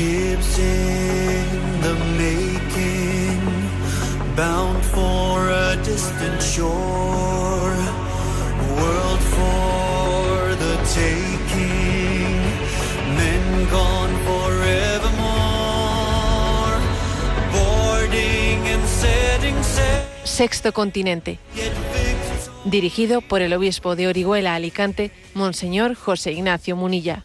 Ships in the making, bound for a distant shore, world for the taking, men gone forevermore, boarding and setting sail. Sexto Continente, dirigido por el obispo de Orihuela, Alicante, Monseñor José Ignacio Munilla.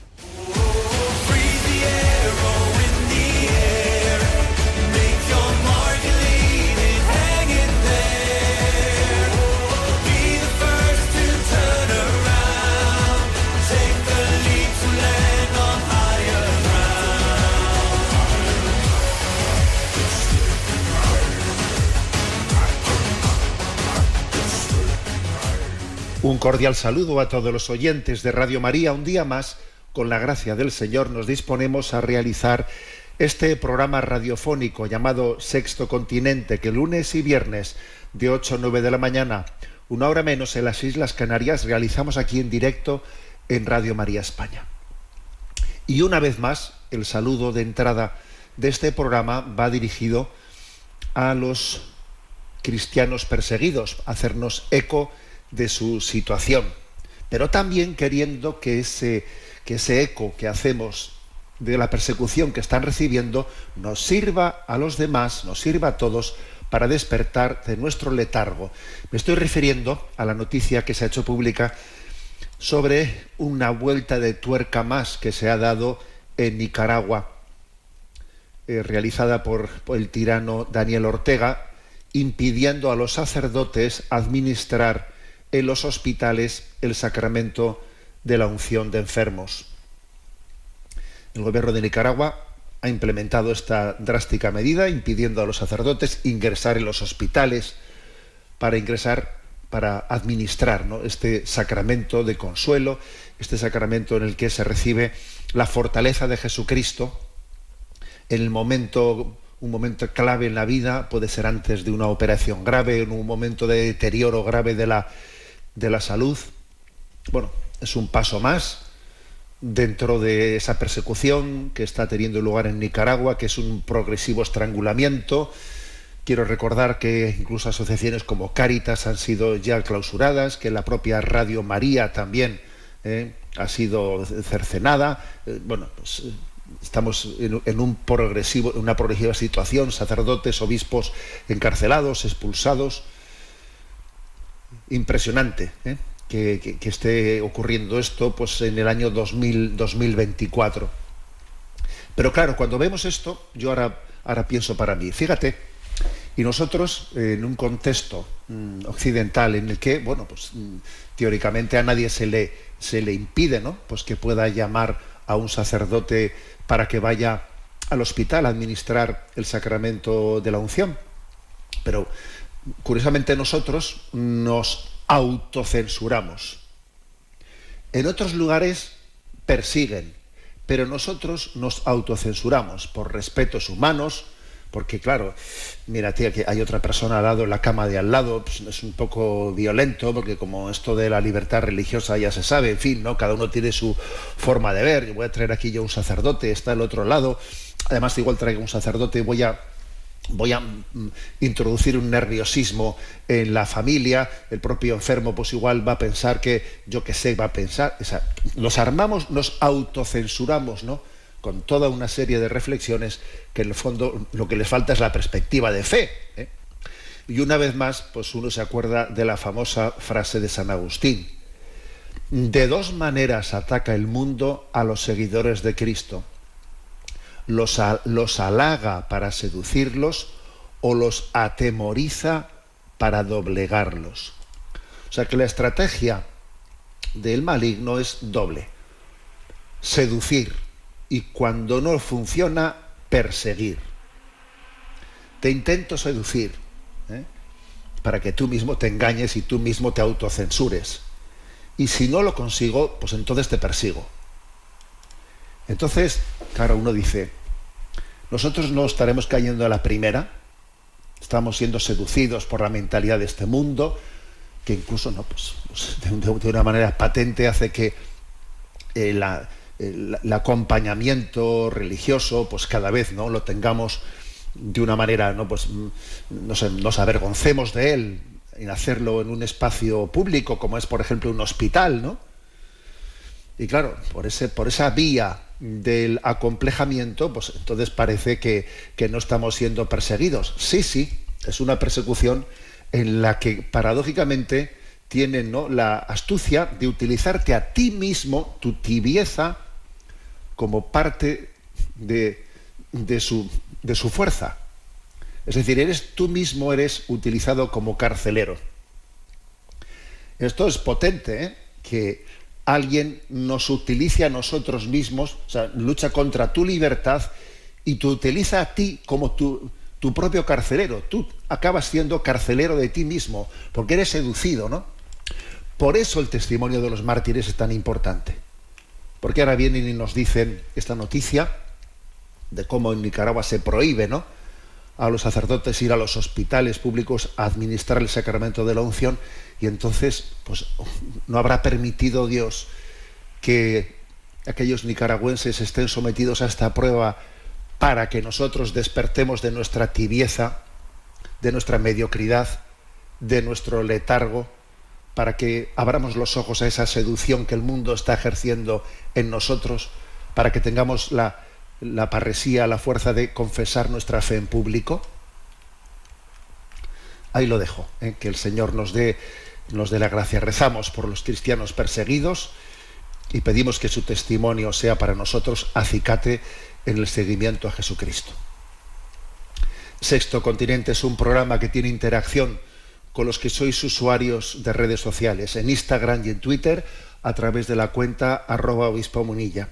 Un cordial saludo a todos los oyentes de Radio María. Un día más, con la gracia del Señor, nos disponemos a realizar este programa radiofónico llamado Sexto Continente, que lunes y viernes de 8 a 9 de la mañana, una hora menos en las Islas Canarias, realizamos aquí en directo en Radio María España. Y una vez más, el saludo de entrada de este programa va dirigido a los cristianos perseguidos, a hacernos eco de su situación, pero también queriendo que ese eco que hacemos de la persecución que están recibiendo nos sirva a los demás, nos sirva a todos para despertar de nuestro letargo. Me estoy refiriendo a la noticia que se ha hecho pública sobre una vuelta de tuerca más que se ha dado en Nicaragua, realizada por el tirano Daniel Ortega, impidiendo a los sacerdotes administrar en los hospitales el sacramento de la unción de enfermos. El gobierno de Nicaragua ha implementado esta drástica medida, impidiendo a los sacerdotes ingresar en los hospitales para administrar, ¿no?, este sacramento de consuelo, este sacramento en el que se recibe la fortaleza de Jesucristo en el momento. Un momento clave en la vida, puede ser antes de una operación grave, en un momento de deterioro grave de la salud. Bueno, es un paso más dentro de esa persecución que está teniendo lugar en Nicaragua, que es un progresivo estrangulamiento. Quiero recordar que incluso asociaciones como Cáritas han sido ya clausuradas, que la propia Radio María también ha sido cercenada. Estamos en una progresiva situación, sacerdotes, obispos encarcelados, expulsados. Impresionante que esté ocurriendo esto pues en el año 2024. Pero claro, cuando vemos esto, yo ahora pienso para mí, fíjate, y nosotros en un contexto occidental en el que, teóricamente a nadie se le impide, ¿no?, pues que pueda llamar a un sacerdote para que vaya al hospital a administrar el sacramento de la unción. Pero curiosamente nosotros nos autocensuramos. En otros lugares persiguen, pero nosotros nos autocensuramos por respetos humanos, porque claro, mira, tía, que hay otra persona al lado, en la cama de al lado, pues es un poco violento, porque como esto de la libertad religiosa ya se sabe, en fin, ¿no? Cada uno tiene su forma de ver. Yo voy a traer aquí yo un sacerdote, está al otro lado, además igual traigo un sacerdote, voy a introducir un nerviosismo en la familia, el propio enfermo pues igual va a pensar que, yo qué sé, va a pensar, o sea, nos armamos, nos autocensuramos, ¿no?, con toda una serie de reflexiones que en el fondo lo que les falta es la perspectiva de fe, ¿eh? Y una vez más, pues uno se acuerda de la famosa frase de San Agustín: de dos maneras ataca el mundo a los seguidores de Cristo. Los halaga para seducirlos o los atemoriza para doblegarlos. O sea que la estrategia del maligno es doble: seducir, y cuando no funciona, perseguir. Te intento seducir, para que tú mismo te engañes y tú mismo te autocensures. Y si no lo consigo, pues entonces te persigo. Entonces, claro, uno dice, nosotros no estaremos cayendo a la primera, estamos siendo seducidos por la mentalidad de este mundo, que incluso de una manera patente hace que el acompañamiento religioso, pues cada vez, ¿no?, lo tengamos de una manera, ¿no?, pues nos avergoncemos de él en hacerlo en un espacio público, como es, por ejemplo, un hospital, ¿no? Y claro, por esa vía del acomplejamiento, pues entonces parece que no estamos siendo perseguidos. Sí, es una persecución en la que paradójicamente tienen, ¿no?, la astucia de utilizarte a ti mismo, tu tibieza, como parte de su fuerza. Es decir, tú mismo eres utilizado como carcelero. Esto es potente, ¿eh? Que alguien nos utilice a nosotros mismos, o sea, lucha contra tu libertad y te utiliza a ti como tu propio carcelero. Tú acabas siendo carcelero de ti mismo, porque eres seducido, ¿no? Por eso el testimonio de los mártires es tan importante. Porque ahora vienen y nos dicen esta noticia de cómo en Nicaragua se prohíbe, ¿no?, a los sacerdotes ir a los hospitales públicos a administrar el sacramento de la unción, y entonces pues no habrá permitido Dios que aquellos nicaragüenses estén sometidos a esta prueba para que nosotros despertemos de nuestra tibieza, de nuestra mediocridad, de nuestro letargo, para que abramos los ojos a esa seducción que el mundo está ejerciendo en nosotros, para que tengamos la parresía, la fuerza de confesar nuestra fe en público. Ahí lo dejo, que el Señor nos dé la gracia. Rezamos por los cristianos perseguidos y pedimos que su testimonio sea para nosotros acicate en el seguimiento a Jesucristo. Sexto Continente es un programa que tiene interacción con los que sois usuarios de redes sociales, en Instagram y en Twitter, a través de la cuenta @obispomunilla.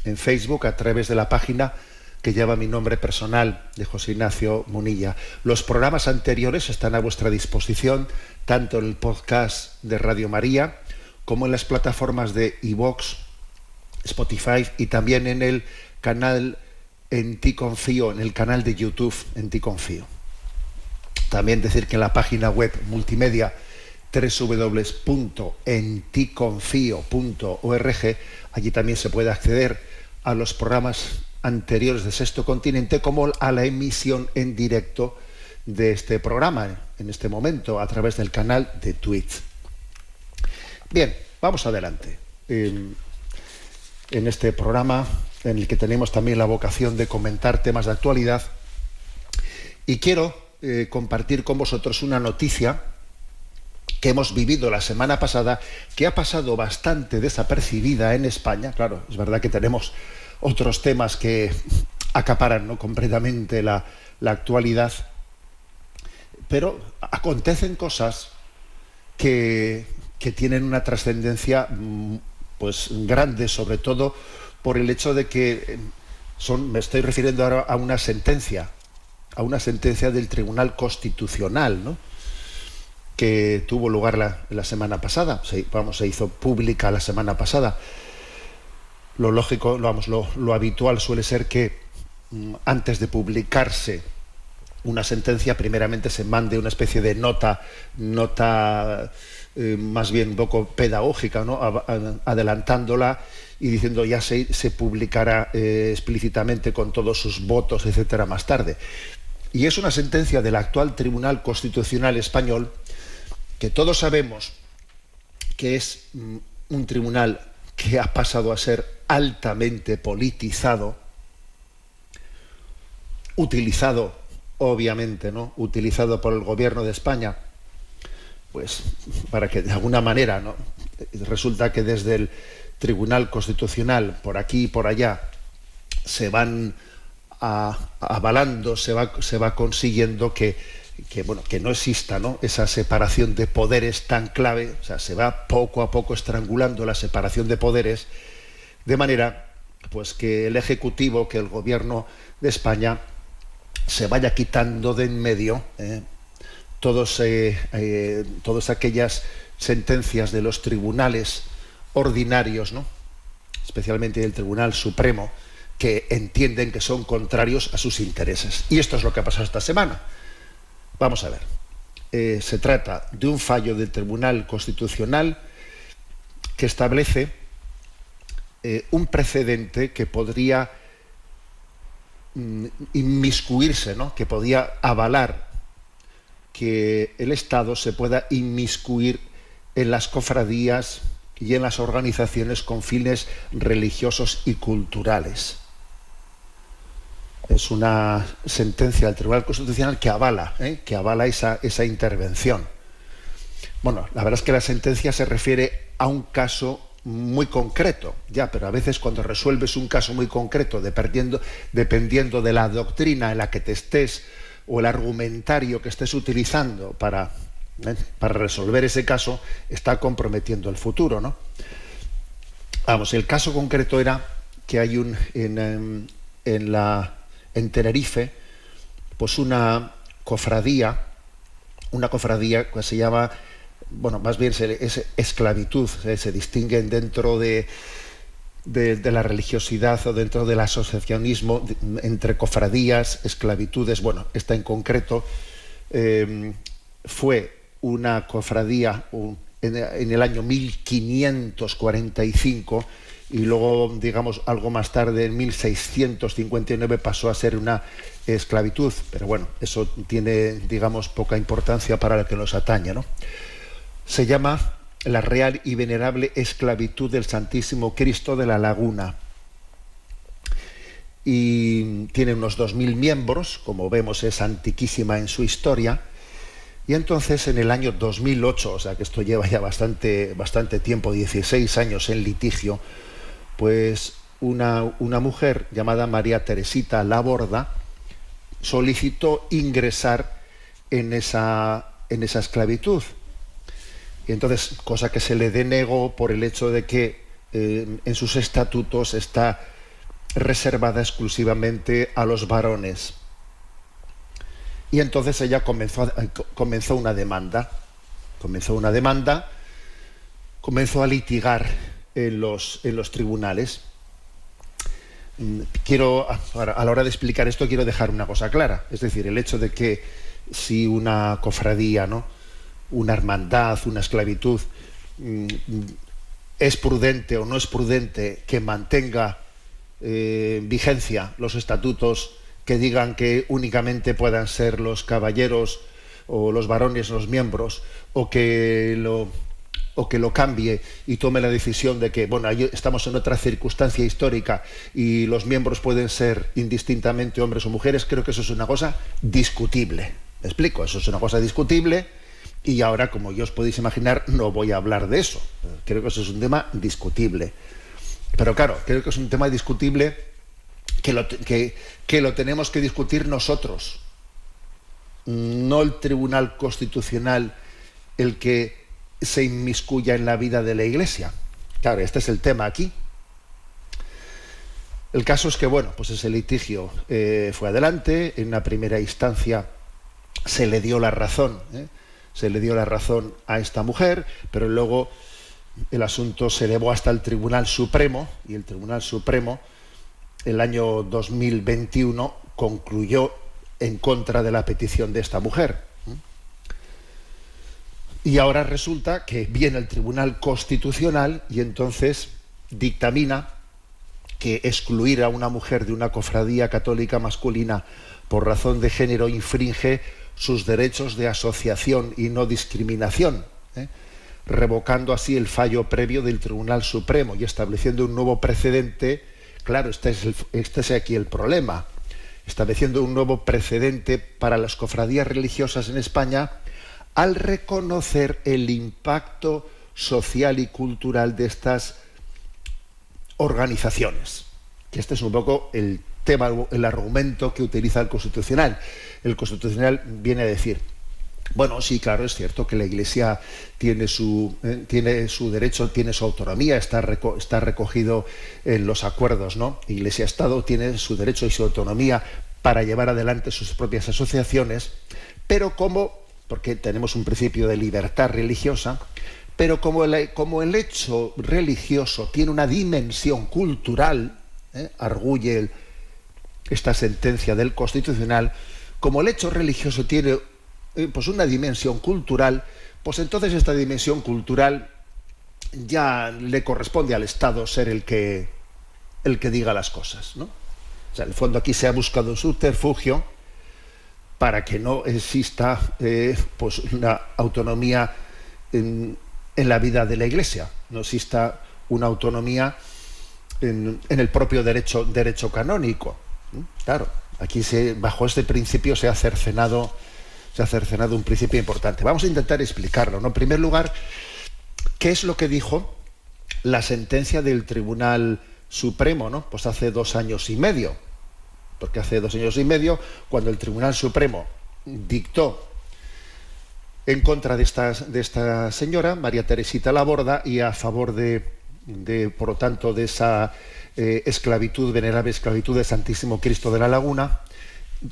En Facebook, a través de la página que lleva mi nombre personal, de José Ignacio Munilla. Los programas anteriores están a vuestra disposición, tanto en el podcast de Radio María, como en las plataformas de iVoox, Spotify, y también en el canal En Ti Confío, en el canal de YouTube En Ti Confío. También decir que en la página web multimedia www.enticonfio.org, allí también se puede acceder a los programas anteriores de Sexto Continente, como a la emisión en directo de este programa en este momento a través del canal de Twitch. Bien, vamos adelante en este programa en el que tenemos también la vocación de comentar temas de actualidad, y quiero compartir con vosotros una noticia que hemos vivido la semana pasada, que ha pasado bastante desapercibida en España. Claro, es verdad que tenemos otros temas que acaparan, ¿no?, completamente la actualidad, pero acontecen cosas que tienen una trascendencia pues grande, sobre todo por el hecho de que me estoy refiriendo ahora a una sentencia del Tribunal Constitucional, ¿no?, que tuvo lugar la semana pasada, se hizo pública la semana pasada. Lo lógico, lo habitual suele ser que antes de publicarse una sentencia, primeramente se mande una especie de nota más bien un poco pedagógica, ¿no?, adelantándola y diciendo ya se publicará explícitamente con todos sus votos, etcétera, más tarde. Y es una sentencia del actual Tribunal Constitucional español, que todos sabemos que es un tribunal que ha pasado a ser altamente politizado, utilizado, obviamente, ¿no?, utilizado por el gobierno de España, pues para que de alguna manera, ¿no?, resulta que desde el Tribunal Constitucional, por aquí y por allá, se van avalando, se va consiguiendo que no exista, ¿no?, esa separación de poderes tan clave. O sea, se va poco a poco estrangulando la separación de poderes, de manera pues que el Ejecutivo, que el Gobierno de España, se vaya quitando de en medio todas aquellas sentencias de los tribunales ordinarios, ¿no?, especialmente del Tribunal Supremo, que entienden que son contrarios a sus intereses. Y esto es lo que ha pasado esta semana. Vamos a ver. Se trata de un fallo del Tribunal Constitucional que establece un precedente que podría inmiscuirse, ¿no? Que podía avalar que el Estado se pueda inmiscuir en las cofradías y en las organizaciones con fines religiosos y culturales. Es una sentencia del Tribunal Constitucional que avala esa intervención. Bueno, la verdad es que la sentencia se refiere a un caso muy concreto, ya, pero a veces cuando resuelves un caso muy concreto, dependiendo de la doctrina en la que te estés o el argumentario que estés utilizando para resolver ese caso, está comprometiendo el futuro, ¿no? Vamos, el caso concreto era que hay en Tenerife, pues una cofradía que se llama, bueno, más bien es esclavitud, se distinguen dentro de la religiosidad o dentro del asociacionismo entre cofradías, esclavitudes. Bueno, esta en concreto fue una cofradía en el año 1545 y luego, digamos, algo más tarde, en 1659 pasó a ser una esclavitud, pero bueno, eso tiene, digamos, poca importancia para lo que nos atañe, ¿no? Se llama la Real y Venerable Esclavitud del Santísimo Cristo de la Laguna. Y tiene unos 2000 miembros, como vemos es antiquísima en su historia. Y entonces en el año 2008, o sea que esto lleva ya bastante tiempo, 16 años en litigio, pues una mujer llamada María Teresita Laborda solicitó ingresar en esa esclavitud. Y entonces, cosa que se le denegó por el hecho de que en sus estatutos está reservada exclusivamente a los varones. Y entonces ella comenzó una demanda, comenzó a litigar en los tribunales. A la hora de explicar esto, quiero dejar una cosa clara, es decir, el hecho de que si una cofradía, ¿no?, una hermandad, una esclavitud, es prudente o no es prudente que mantenga vigencia los estatutos que digan que únicamente puedan ser los caballeros o los varones los miembros, o que lo cambie y tome la decisión de que, bueno, estamos en otra circunstancia histórica y los miembros pueden ser indistintamente hombres o mujeres. Creo que eso es una cosa discutible. ¿Me explico? Eso es una cosa discutible. Y ahora, como ya os podéis imaginar, no voy a hablar de eso. Creo que eso es un tema discutible. Pero claro, creo que es un tema discutible que lo tenemos que discutir nosotros. No el Tribunal Constitucional el que se inmiscuya en la vida de la Iglesia. Claro, este es el tema aquí. El caso es que, bueno, pues ese litigio fue adelante. En una primera instancia se le dio la razón, a esta mujer, pero luego el asunto se elevó hasta el Tribunal Supremo, y el Tribunal Supremo, el año 2021, concluyó en contra de la petición de esta mujer. Y ahora resulta que viene el Tribunal Constitucional y entonces dictamina que excluir a una mujer de una cofradía católica masculina por razón de género infringe sus derechos de asociación y no discriminación, revocando así el fallo previo del Tribunal Supremo y estableciendo un nuevo precedente. Claro, este es aquí el problema, estableciendo un nuevo precedente para las cofradías religiosas en España al reconocer el impacto social y cultural de estas organizaciones. Que este es un poco el tema, el argumento que utiliza el Constitucional. El Constitucional viene a decir, bueno, sí, claro, es cierto que la Iglesia tiene su derecho, tiene su autonomía, está recogido en los acuerdos, ¿no? Iglesia-Estado tiene su derecho y su autonomía para llevar adelante sus propias asociaciones, pero porque tenemos un principio de libertad religiosa, pero como el hecho religioso tiene una dimensión cultural, arguye esta sentencia del Constitucional, como el hecho religioso tiene pues una dimensión cultural, pues entonces esta dimensión cultural ya le corresponde al Estado ser el que el que diga las cosas, ¿no? O sea, en el fondo aquí se ha buscado un subterfugio para que no exista pues una autonomía en la vida de la Iglesia, no exista una autonomía en el propio derecho canónico. Claro, aquí bajo este principio se ha cercenado un principio importante. Vamos a intentar explicarlo, ¿no? En primer lugar, ¿qué es lo que dijo la sentencia del Tribunal Supremo, ¿no? Pues hace 2 años y medio. Porque hace 2 años y medio, cuando el Tribunal Supremo dictó en contra de esta señora, María Teresita Laborda, y a favor por lo tanto, de esa venerable esclavitud del Santísimo Cristo de la Laguna,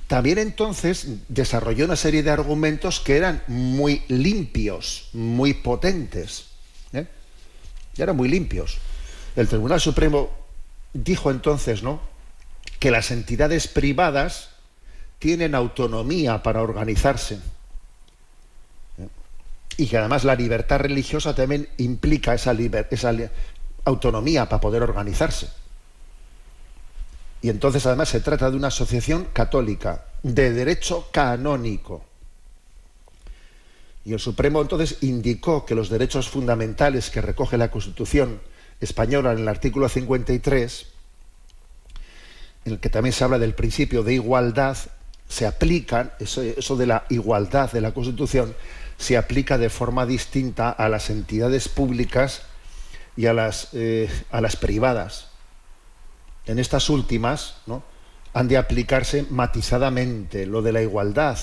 también entonces desarrolló una serie de argumentos que eran muy limpios, muy potentes, y eran muy limpios. El Tribunal Supremo dijo entonces, ¿no?, que las entidades privadas tienen autonomía para organizarse, y que además la libertad religiosa también implica esa autonomía para poder organizarse. Y entonces además se trata de una asociación católica de derecho canónico. Y el Supremo entonces indicó que los derechos fundamentales que recoge la Constitución española en el artículo 53, en el que también se habla del principio de igualdad, se aplican, eso de la igualdad de la Constitución, se aplica de forma distinta a las entidades públicas y a las privadas. En estas últimas, ¿no?, han de aplicarse matizadamente. Lo de la igualdad,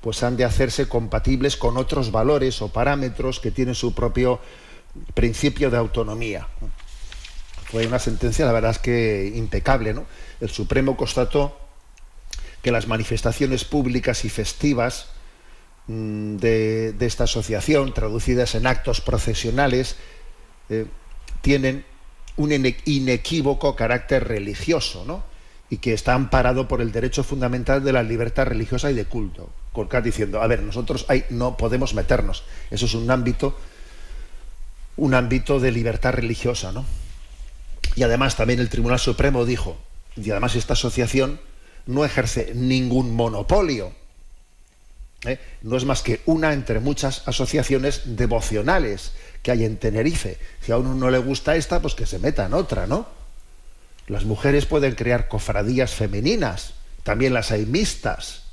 pues han de hacerse compatibles con otros valores o parámetros que tienen su propio principio de autonomía, ¿no? Fue una sentencia, la verdad es que impecable, ¿no? El Supremo constató que las manifestaciones públicas y festivas de esta asociación, traducidas en actos procesionales, tienen un inequívoco carácter religioso, ¿no?, y que está amparado por el derecho fundamental de la libertad religiosa y de culto. Colcat diciendo, a ver, nosotros ahí no podemos meternos, eso es un ámbito de libertad religiosa, ¿no? Y además también el Tribunal Supremo dijo, y además esta asociación no ejerce ningún monopolio, no es más que una entre muchas asociaciones devocionales que hay en Tenerife. Si a uno no le gusta esta, pues que se meta en otra, ¿no? Las mujeres pueden crear cofradías femeninas, también las hay mixtas.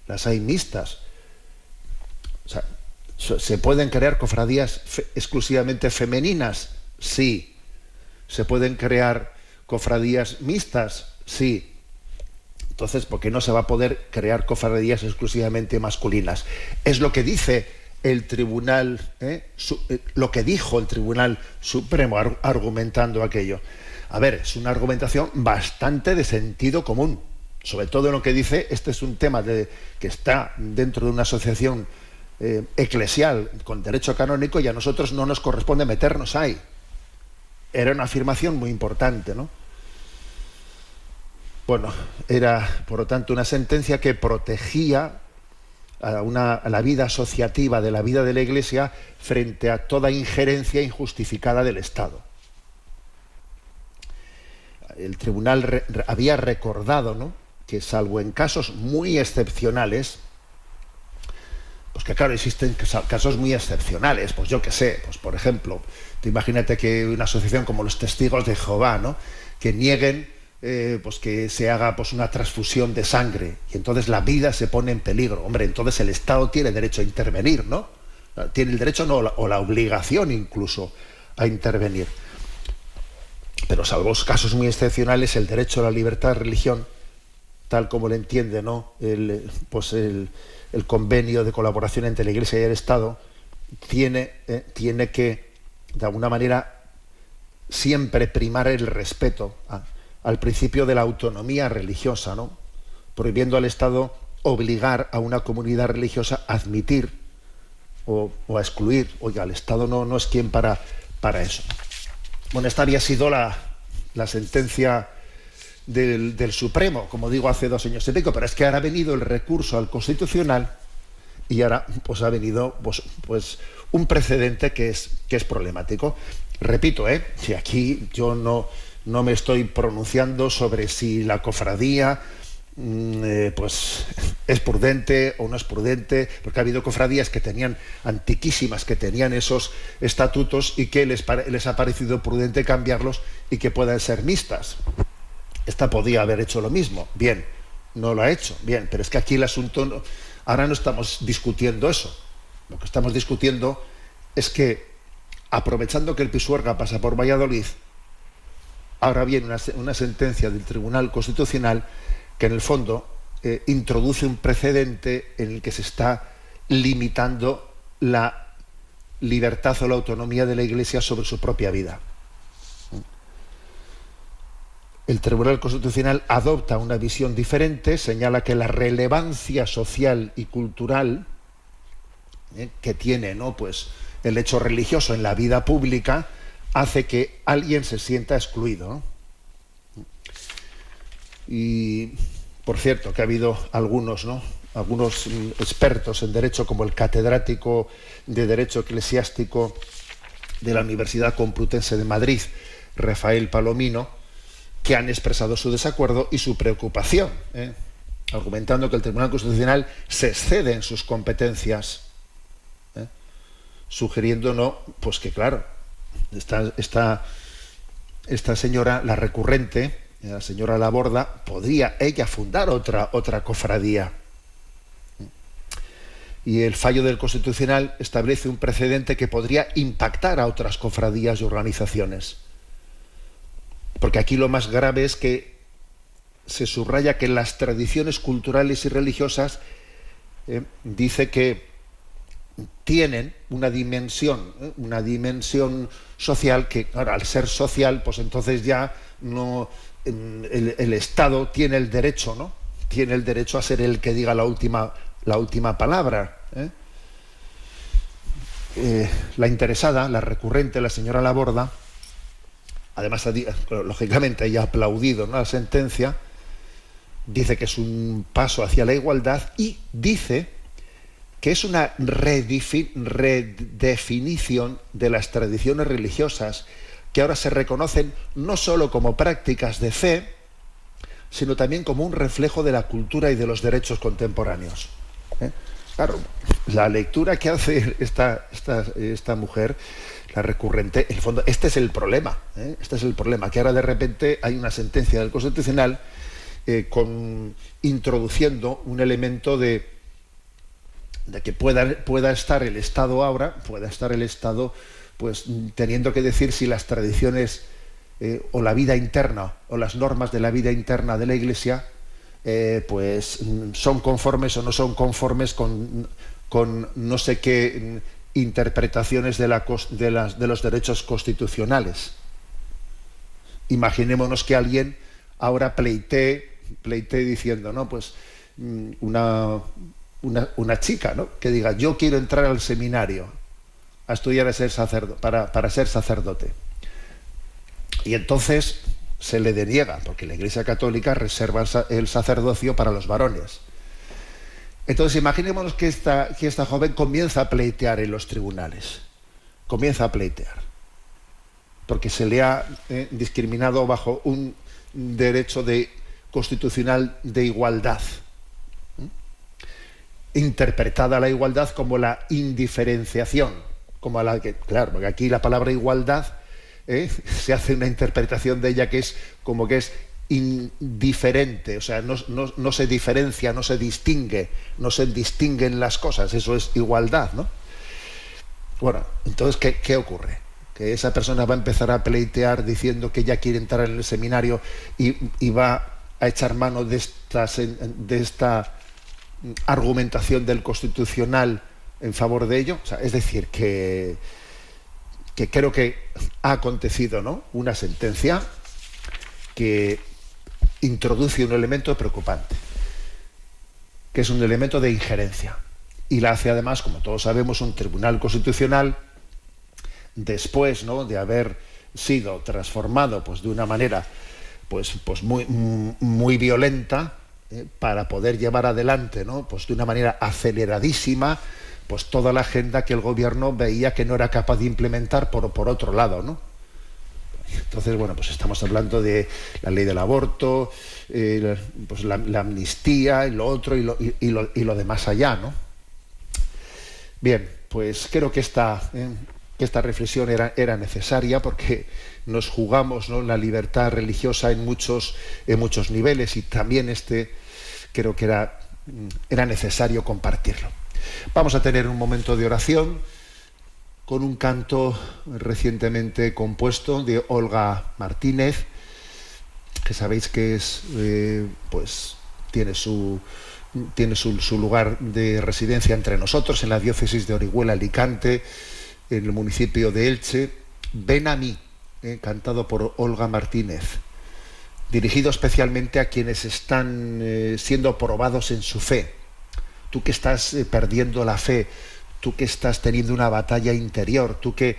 O sea, ¿se pueden crear cofradías exclusivamente femeninas? Sí. ¿Se pueden crear cofradías mixtas? Sí. Entonces, ¿por qué no se va a poder crear cofradías exclusivamente masculinas? Es lo que dice el tribunal, lo que dijo el Tribunal Supremo argumentando aquello. A ver, es una argumentación bastante de sentido común, sobre todo en lo que dice, este es un tema que está dentro de una asociación eclesial con derecho canónico y a nosotros no nos corresponde meternos ahí. Era una afirmación muy importante, ¿no? Bueno, era, por lo tanto, una sentencia que protegía a la vida asociativa de la vida de la Iglesia frente a toda injerencia injustificada del Estado. El tribunal había recordado, ¿no?, que salvo en casos muy excepcionales, pues que claro, existen casos muy excepcionales, pues yo qué sé, pues por ejemplo, tú imagínate que una asociación como los Testigos de Jehová, ¿no?, que nieguen pues que se haga pues una transfusión de sangre y entonces la vida se pone en peligro. Hombre, entonces el Estado tiene derecho a intervenir, ¿no? Tiene el derecho, no, o la obligación incluso a intervenir. Pero salvo casos muy excepcionales, el derecho a la libertad de religión, tal como lo entiende, ¿no?, el convenio de colaboración entre la Iglesia y el Estado, tiene que, de alguna manera, siempre primar el respeto al principio de la autonomía religiosa, ¿no?, prohibiendo al Estado obligar a una comunidad religiosa a admitir o a excluir. Oiga, el Estado no es quien para eso. Bueno, esta había sido la sentencia del Supremo, como digo, hace 2 años y pico, pero es que ahora ha venido el recurso al Constitucional y ahora pues ha venido pues un precedente que es problemático. Repito, si aquí yo no no me estoy pronunciando sobre si la cofradía pues es prudente o no es prudente, porque ha habido cofradías que tenían, antiquísimas, que tenían esos estatutos y que les ha parecido prudente cambiarlos y que puedan ser mixtas. Esta podía haber hecho lo mismo, bien, no lo ha hecho, bien, pero es que aquí el asunto, ahora no estamos discutiendo eso. Lo que estamos discutiendo es que, aprovechando que el Pisuerga pasa por Valladolid, ahora viene una sentencia del Tribunal Constitucional que en el fondo introduce un precedente en el que se está limitando la libertad o la autonomía de la Iglesia sobre su propia vida. El Tribunal Constitucional adopta una visión diferente, señala que la relevancia social y cultural que tiene, ¿no?, pues, el hecho religioso en la vida pública hace que alguien se sienta excluido, ¿no? Y, por cierto, que ha habido algunos expertos en derecho, como el catedrático de Derecho Eclesiástico de la Universidad Complutense de Madrid, Rafael Palomino, que han expresado su desacuerdo y su preocupación, argumentando que el Tribunal Constitucional se excede en sus competencias, sugiriendo pues que, claro, esta señora, la recurrente, la señora Laborda, podría ella fundar otra cofradía. Y el fallo del Constitucional establece un precedente que podría impactar a otras cofradías y organizaciones. Porque aquí lo más grave es que se subraya que las tradiciones culturales y religiosas dice que tienen una dimensión social que, claro, al ser social, pues entonces ya no el Estado tiene el derecho, ¿no? Tiene el derecho a ser el que diga la última palabra. La interesada, la recurrente, la señora Laborda, además, lógicamente, ella ha aplaudido, ¿no?, la sentencia, dice que es un paso hacia la igualdad y dice que es una redefinición de las tradiciones religiosas que ahora se reconocen no solo como prácticas de fe, sino también como un reflejo de la cultura y de los derechos contemporáneos. Claro, la lectura que hace esta mujer, la recurrente, en el fondo, este es el problema, este es el problema, que ahora de repente hay una sentencia del Constitucional introduciendo un elemento de que pueda estar el Estado ahora, pues teniendo que decir si las tradiciones o la vida interna o las normas de la vida interna de la Iglesia pues son conformes o no son conformes con no sé qué interpretaciones de los derechos constitucionales. Imaginémonos que alguien ahora pleitee diciendo, no, pues una chica, ¿no?, que diga, yo quiero entrar al seminario a estudiar para ser sacerdote. Y entonces se le deniega, porque la Iglesia Católica reserva el sacerdocio para los varones. Entonces imaginémonos que esta joven comienza a pleitear en los tribunales. Comienza a pleitear. Porque se le ha discriminado bajo un derecho constitucional de igualdad. Interpretada la igualdad como la indiferenciación. Como la que, claro, porque aquí la palabra igualdad se hace una interpretación de ella que es como que es indiferente, o sea, no se diferencia, no se distinguen las cosas, eso es igualdad, ¿no? Bueno, entonces, ¿qué ocurre? Que esa persona va a empezar a pleitear diciendo que ya quiere entrar en el seminario y va a echar mano de esta argumentación del Constitucional en favor de ello. O sea, es decir, que creo que ha acontecido, ¿no?, una sentencia que introduce un elemento preocupante, que es un elemento de injerencia, y la hace además, como todos sabemos, un Tribunal Constitucional después, ¿no?, de haber sido transformado pues de una manera pues muy violenta para poder llevar adelante, ¿no?, pues de una manera aceleradísima pues toda la agenda que el gobierno veía que no era capaz de implementar por otro lado, ¿no? Entonces, bueno, pues estamos hablando de la ley del aborto, pues la amnistía, y lo otro, y lo de más allá, ¿no? Bien, pues creo que esta reflexión era necesaria, porque nos jugamos, ¿no?, la libertad religiosa en muchos niveles, y también creo que era necesario compartirlo. Vamos a tener un momento de oración con un canto recientemente compuesto de Olga Martínez, que sabéis que es, pues tiene su lugar de residencia entre nosotros, en la diócesis de Orihuela, Alicante, en el municipio de Elche. Ven a mí, cantado por Olga Martínez, dirigido especialmente a quienes están siendo probados en su fe. Tú que estás perdiendo la fe, tú que estás teniendo una batalla interior, tú que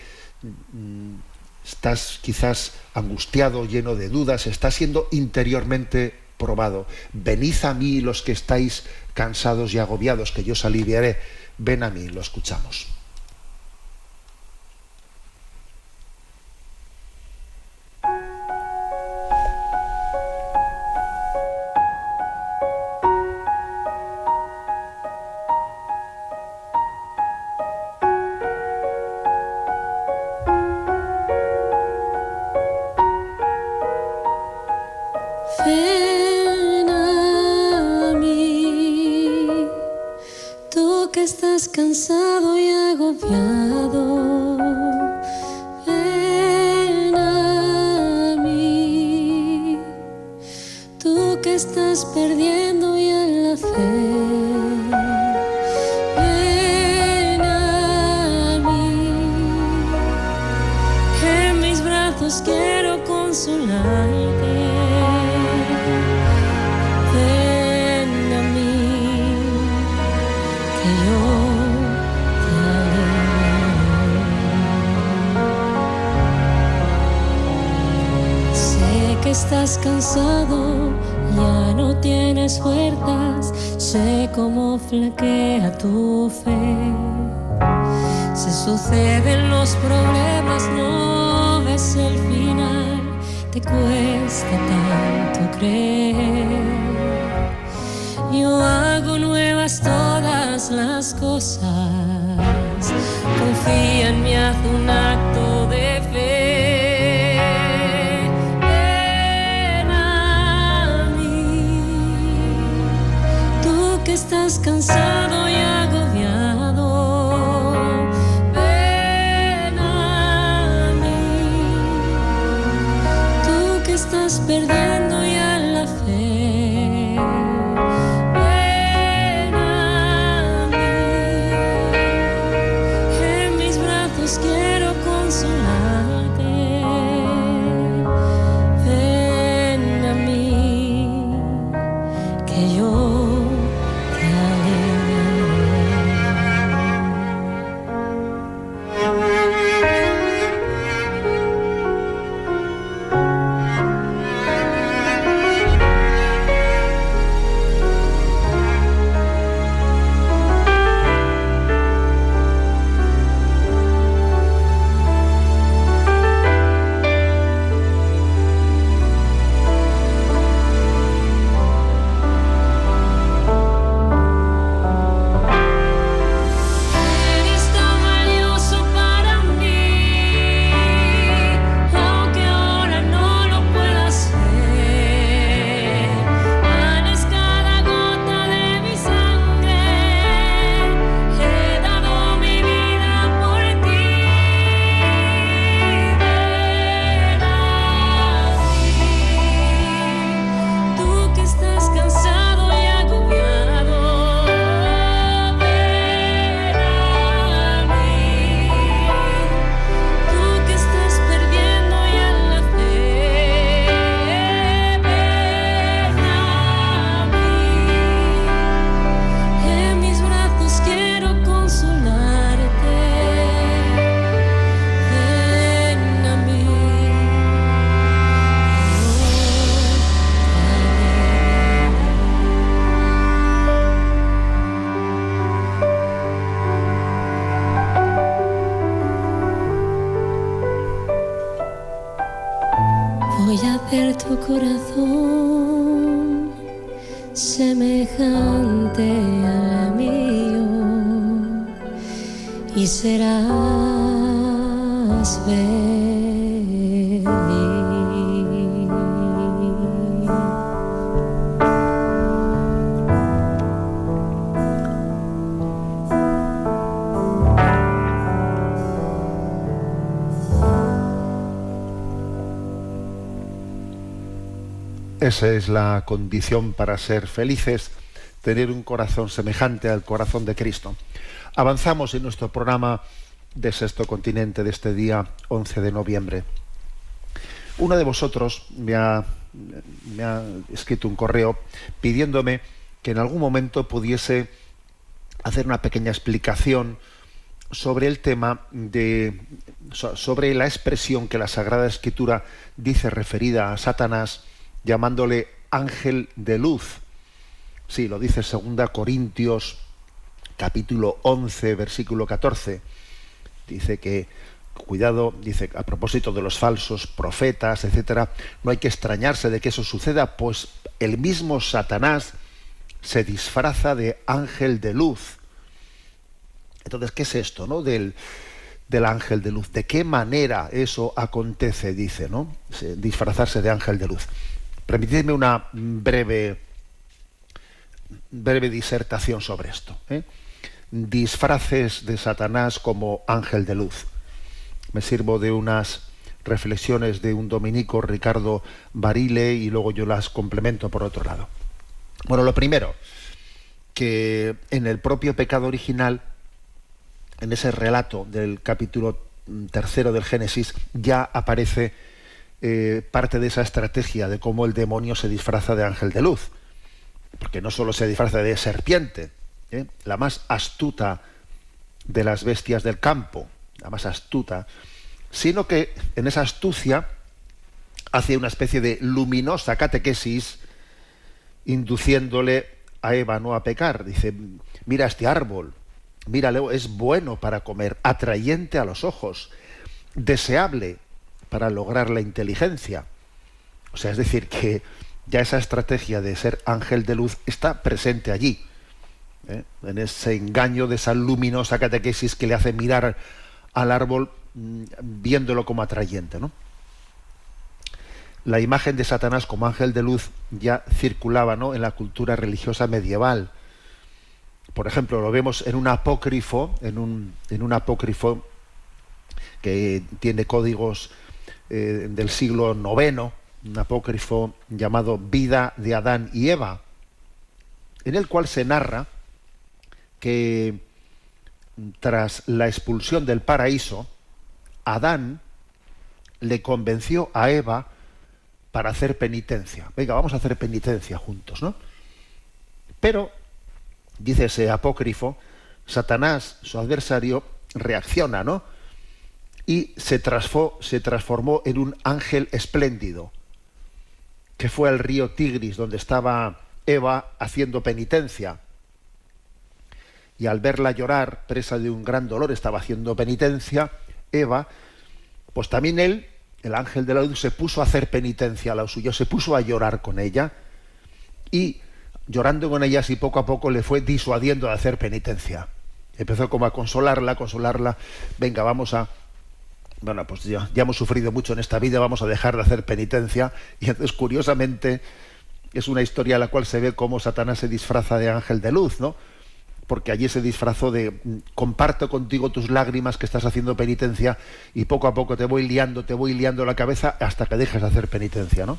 estás quizás angustiado, lleno de dudas, estás siendo interiormente probado. Venid a mí los que estáis cansados y agobiados, que yo os aliviaré. Ven a mí, lo escuchamos. Ven a mí, tú que estás cansado y agobiado. Ven a mí, tú que estás perdiendo ya la fe. Ven a mí, en mis brazos quiero consolarte. Estás cansado, ya no tienes fuerzas, sé cómo flaquea tu fe. Se suceden los problemas, no ves el final, te cuesta tanto creer. Yo hago nuevas todas las cosas, confía en mí, haz un acto de fe. Estás cansado y agobiado, ven a mí, tú que estás perdiendo ya la fe, ven a mí, en mis brazos quiero consolarte, ven a mí, que yo tu corazón semejante al mío y serás feliz. Esa es la condición para ser felices, tener un corazón semejante al corazón de Cristo. Avanzamos en nuestro programa de Sexto Continente de este día 11 de noviembre. Uno de vosotros me ha escrito un correo pidiéndome que en algún momento pudiese hacer una pequeña explicación sobre el tema sobre la expresión que la Sagrada Escritura dice referida a Satanás, llamándole ángel de luz. Sí, lo dice 2 Corintios capítulo 11, versículo 14. Dice que, cuidado, dice, a propósito de los falsos profetas, etcétera, no hay que extrañarse de que eso suceda, pues el mismo Satanás se disfraza de ángel de luz. Entonces, ¿qué es esto, no? Del ángel de luz. ¿De qué manera eso acontece? Dice, ¿no? Disfrazarse de ángel de luz. Permitidme una breve disertación sobre esto. Disfraces de Satanás como ángel de luz. Me sirvo de unas reflexiones de un dominico, Ricardo Barile, y luego yo las complemento por otro lado. Bueno, lo primero, que en el propio pecado original, en ese relato del capítulo 3 del Génesis, ya aparece parte de esa estrategia de cómo el demonio se disfraza de ángel de luz, porque no solo se disfraza de serpiente, la más astuta de las bestias del campo, la más astuta, sino que en esa astucia hace una especie de luminosa catequesis induciéndole a Eva no a pecar. Dice, mira este árbol, míralo, es bueno para comer, atrayente a los ojos, deseable para lograr la inteligencia. O sea, es decir, que ya esa estrategia de ser ángel de luz está presente allí, en ese engaño de esa luminosa catequesis que le hace mirar al árbol viéndolo como atrayente, ¿no? La imagen de Satanás como ángel de luz ya circulaba, ¿no?, en la cultura religiosa medieval. Por ejemplo, lo vemos en un apócrifo, en un apócrifo que tiene códigos del siglo IX, un apócrifo llamado Vida de Adán y Eva, en el cual se narra que tras la expulsión del paraíso, Adán le convenció a Eva para hacer penitencia. Venga, vamos a hacer penitencia juntos, ¿no? Pero, dice ese apócrifo, Satanás, su adversario, reacciona, ¿no? Y se transformó en un ángel espléndido, que fue al río Tigris, donde estaba Eva haciendo penitencia. Y al verla llorar, presa de un gran dolor, estaba haciendo penitencia, Eva, pues también él, el ángel de la luz, se puso a hacer penitencia a lo suyo, se puso a llorar con ella, y llorando con ella, así poco a poco le fue disuadiendo de hacer penitencia. Empezó como a consolarla, venga, bueno, pues ya hemos sufrido mucho en esta vida, vamos a dejar de hacer penitencia. Y entonces, curiosamente, es una historia en la cual se ve cómo Satanás se disfraza de ángel de luz, ¿no? Porque allí se disfrazó de, comparto contigo tus lágrimas que estás haciendo penitencia, y poco a poco te voy liando la cabeza hasta que dejes de hacer penitencia, ¿no?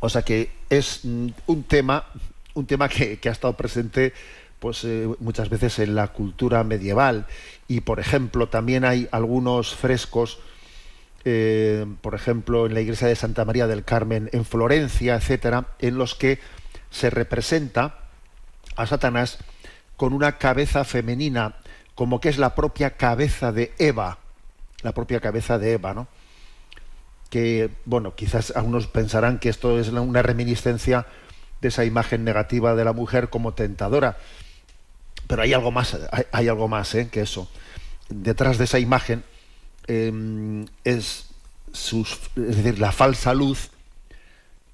O sea que es un tema que ha estado presente pues muchas veces en la cultura medieval. Y por ejemplo también hay algunos frescos, por ejemplo en la iglesia de Santa María del Carmen en Florencia, etcétera, en los que se representa a Satanás con una cabeza femenina, como que es la propia cabeza de Eva, ¿no? Que, bueno, quizás algunos pensarán que esto es una reminiscencia de esa imagen negativa de la mujer como tentadora, pero hay algo más que eso. Detrás de esa imagen es decir, la falsa luz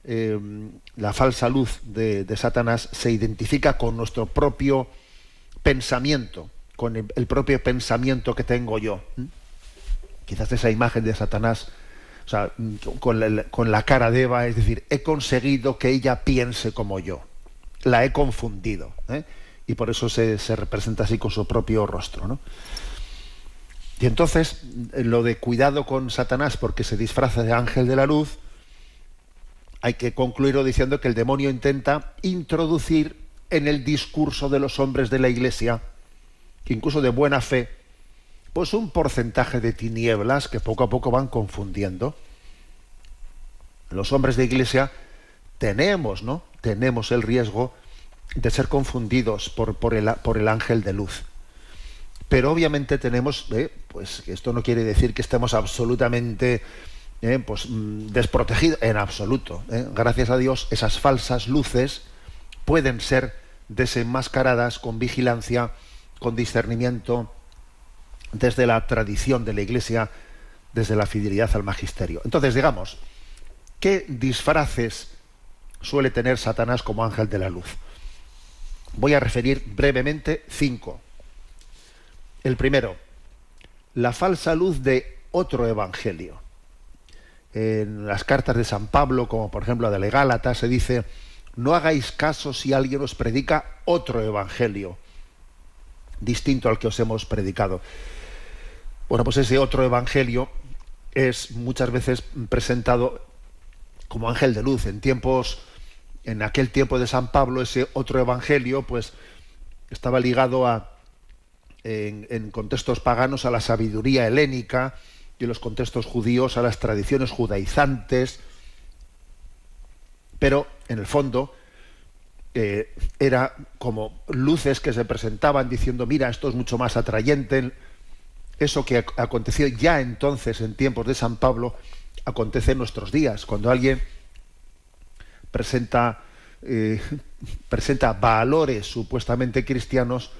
la falsa luz de Satanás se identifica con nuestro propio pensamiento, con el propio pensamiento que tengo yo. Quizás esa imagen de Satanás, o sea, con la cara de Eva, es decir, he conseguido que ella piense como yo, la he confundido, y por eso se representa así con su propio rostro, ¿no? Y entonces, lo de cuidado con Satanás porque se disfraza de ángel de la luz, hay que concluirlo diciendo que el demonio intenta introducir en el discurso de los hombres de la Iglesia, incluso de buena fe, pues un porcentaje de tinieblas que poco a poco van confundiendo. Los hombres de Iglesia tenemos el riesgo de ser confundidos por el ángel de luz. Pero obviamente tenemos, pues esto no quiere decir que estemos absolutamente desprotegidos, en absoluto. Gracias a Dios, esas falsas luces pueden ser desenmascaradas con vigilancia, con discernimiento, desde la tradición de la Iglesia, desde la fidelidad al magisterio. Entonces, digamos, ¿qué disfraces suele tener Satanás como ángel de la luz? Voy a referir brevemente 5. El primero, la falsa luz de otro evangelio. En las cartas de San Pablo, como por ejemplo la de Gálatas, se dice: no hagáis caso si alguien os predica otro evangelio, distinto al que os hemos predicado. Bueno, pues ese otro evangelio es muchas veces presentado como ángel de luz. En aquel tiempo de San Pablo, ese otro evangelio pues estaba ligado en contextos paganos a la sabiduría helénica, y en los contextos judíos a las tradiciones judaizantes, pero en el fondo era como luces que se presentaban diciendo: mira, esto es mucho más atrayente. Eso que aconteció ya entonces en tiempos de San Pablo acontece en nuestros días, cuando alguien presenta valores supuestamente cristianos,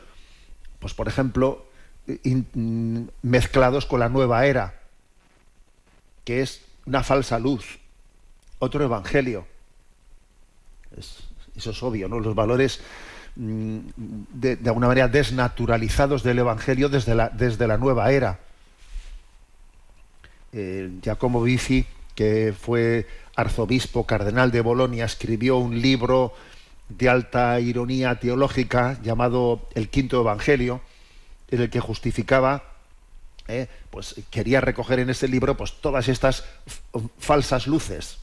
pues por ejemplo mezclados con la nueva era, que es una falsa luz, otro evangelio. Eso es obvio, ¿no? Los valores de alguna manera desnaturalizados del evangelio desde la nueva era. Giacomo Bizzi, que fue arzobispo cardenal de Bolonia, escribió un libro de alta ironía teológica llamado El Quinto Evangelio, en el que justificaba, pues quería recoger en ese libro pues todas estas falsas luces,